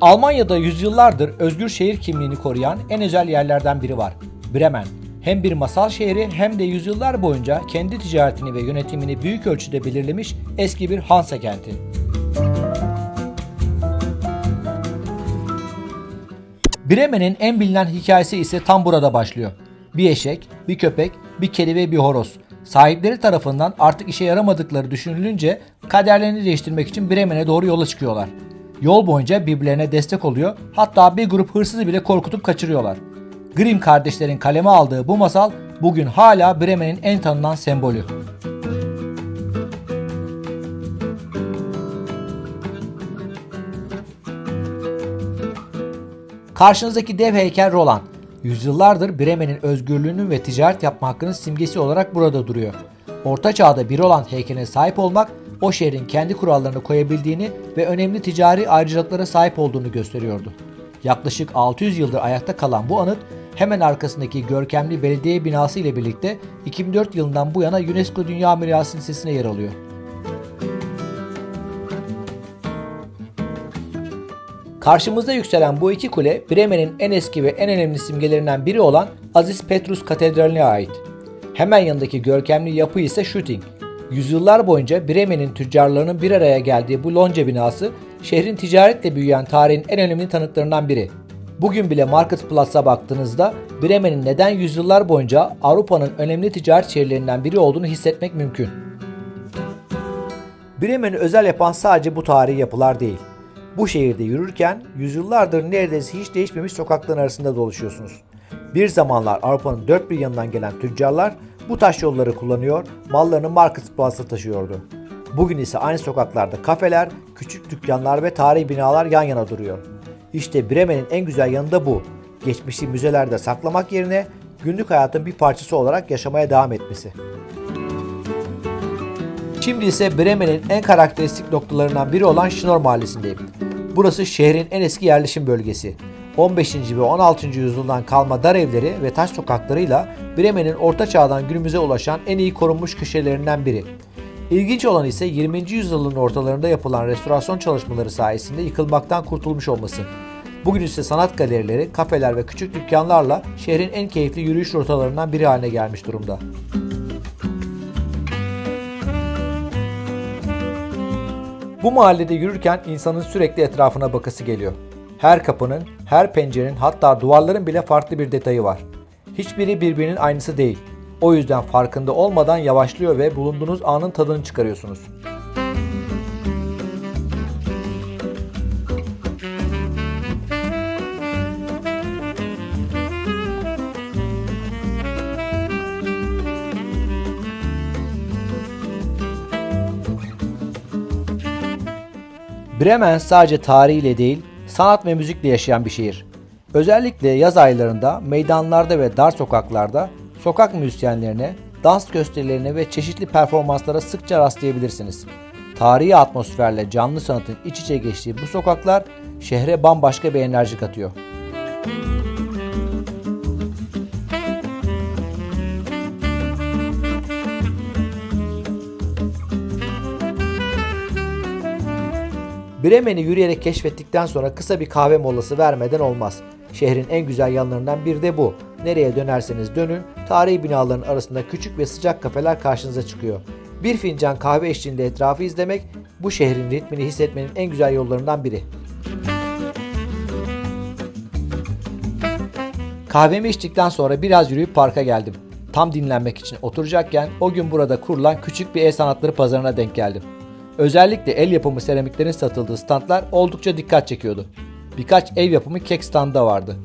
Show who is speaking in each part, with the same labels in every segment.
Speaker 1: Almanya'da yüzyıllardır özgür şehir kimliğini koruyan en özel yerlerden biri var. Bremen. Hem bir masal şehri hem de yüzyıllar boyunca kendi ticaretini ve yönetimini büyük ölçüde belirlemiş eski bir Hansa kenti. Bremen'in en bilinen hikayesi ise tam burada başlıyor. Bir eşek, bir köpek, bir kedi ve bir horoz. Sahipleri tarafından artık işe yaramadıkları düşünülünce kaderlerini değiştirmek için Bremen'e doğru yola çıkıyorlar. Yol boyunca birbirlerine destek oluyor, hatta bir grup hırsızı bile korkutup kaçırıyorlar. Grimm kardeşlerin kaleme aldığı bu masal bugün hala Bremen'in en tanınan sembolü. Karşınızdaki dev heykel Roland. Yüzyıllardır Bremen'in özgürlüğünün ve ticaret yapma hakkının simgesi olarak burada duruyor. Orta Çağ'da bir Roland heykeline sahip olmak, o şehrin kendi kurallarını koyabildiğini ve önemli ticari ayrıcalıklara sahip olduğunu gösteriyordu. Yaklaşık 600 yıldır ayakta kalan bu anıt, hemen arkasındaki görkemli belediye binası ile birlikte 2004 yılından bu yana UNESCO Dünya Mirası listesine yer alıyor. Karşımızda yükselen bu iki kule, Bremen'in en eski ve en önemli simgelerinden biri olan Aziz Petrus Katedrali'ne ait. Hemen yanındaki görkemli yapı ise Schütting. Yüzyıllar boyunca Bremen'in tüccarlarının bir araya geldiği bu lonca binası, şehrin ticaretle büyüyen tarihin en önemli tanıklarından biri. Bugün bile Marktplatz'a baktığınızda Bremen'in neden yüzyıllar boyunca Avrupa'nın önemli ticaret şehirlerinden biri olduğunu hissetmek mümkün. Bremen'i özel yapan sadece bu tarihi yapılar değil. Bu şehirde yürürken yüzyıllardır neredeyse hiç değişmemiş sokakların arasında dolaşıyorsunuz. Bir zamanlar Avrupa'nın dört bir yanından gelen tüccarlar bu taş yolları kullanıyor, mallarını Marktplatz'a taşıyordu. Bugün ise aynı sokaklarda kafeler, küçük dükkanlar ve tarihi binalar yan yana duruyor. İşte Bremen'in en güzel yanı da bu. Geçmişi müzelerde saklamak yerine günlük hayatın bir parçası olarak yaşamaya devam etmesi. Şimdi ise Bremen'in en karakteristik noktalarından biri olan Schnorr Mahallesi'ndeyim. Burası şehrin en eski yerleşim bölgesi. 15. ve 16. yüzyıldan kalma dar evleri ve taş sokaklarıyla Bremen'in Orta Çağ'dan günümüze ulaşan en iyi korunmuş köşelerinden biri. İlginç olan ise 20. yüzyılın ortalarında yapılan restorasyon çalışmaları sayesinde yıkılmaktan kurtulmuş olması. Bugün ise sanat galerileri, kafeler ve küçük dükkanlarla şehrin en keyifli yürüyüş rotalarından biri haline gelmiş durumda. Bu mahallede yürürken insanın sürekli etrafına bakası geliyor. Her kapının, her pencerenin, hatta duvarların bile farklı bir detayı var. Hiçbiri birbirinin aynısı değil. O yüzden farkında olmadan yavaşlıyor ve bulunduğunuz anın tadını çıkarıyorsunuz. Bremen sadece tarihiyle değil, sanat ve müzikle yaşayan bir şehir. Özellikle yaz aylarında meydanlarda ve dar sokaklarda sokak müzisyenlerine, dans gösterilerine ve çeşitli performanslara sıkça rastlayabilirsiniz. Tarihi atmosferle canlı sanatın iç içe geçtiği bu sokaklar şehre bambaşka bir enerji katıyor. Bremen'i yürüyerek keşfettikten sonra kısa bir kahve molası vermeden olmaz. Şehrin en güzel yanlarından biri de bu. Nereye dönerseniz dönün, tarihi binaların arasında küçük ve sıcak kafeler karşınıza çıkıyor. Bir fincan kahve eşliğinde etrafı izlemek, bu şehrin ritmini hissetmenin en güzel yollarından biri. Kahvemi içtikten sonra biraz yürüyüp parka geldim. Tam dinlenmek için oturacakken o gün burada kurulan küçük bir el sanatları pazarına denk geldim. Özellikle el yapımı seramiklerin satıldığı standlar oldukça dikkat çekiyordu. Birkaç ev yapımı kek standı da vardı.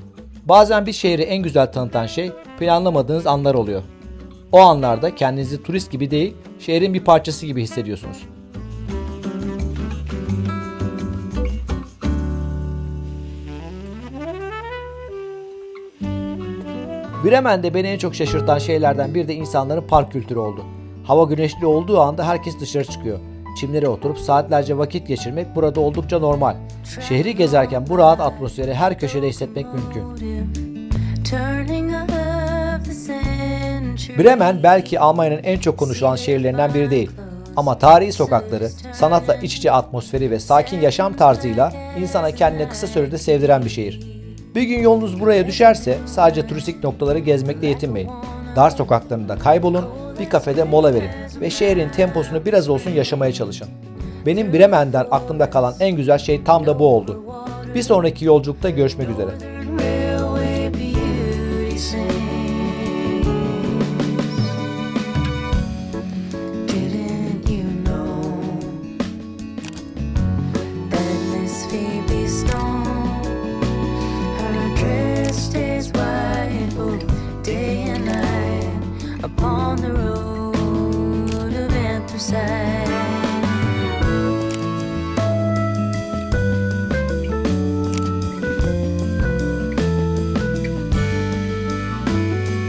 Speaker 1: Bazen bir şehri en güzel tanıtan şey planlamadığınız anlar oluyor. O anlarda kendinizi turist gibi değil, şehrin bir parçası gibi hissediyorsunuz. Bremen'de beni en çok şaşırtan şeylerden biri de insanların park kültürü oldu. Hava güneşli olduğu anda herkes dışarı çıkıyor. Çimlere oturup saatlerce vakit geçirmek burada oldukça normal. Şehri gezerken bu rahat atmosferi her köşede hissetmek mümkün. Bremen belki Almanya'nın en çok konuşulan şehirlerinden biri değil. Ama tarihi sokakları, sanatla iç içe atmosferi ve sakin yaşam tarzıyla insana kendine kısa sürede sevdiren bir şehir. Bir gün yolunuz buraya düşerse sadece turistik noktaları gezmekle yetinmeyin. Dar sokaklarında kaybolun, bir kafede mola verin ve şehrin temposunu biraz olsun yaşamaya çalışın. Benim Bremen'den aklımda kalan en güzel şey tam da bu oldu. Bir sonraki yolculukta görüşmek üzere.
Speaker 2: Railway beauty sings. Didn't you know that Miss Phoebe Stone, her dress stays white both day and night upon the road of anthracite?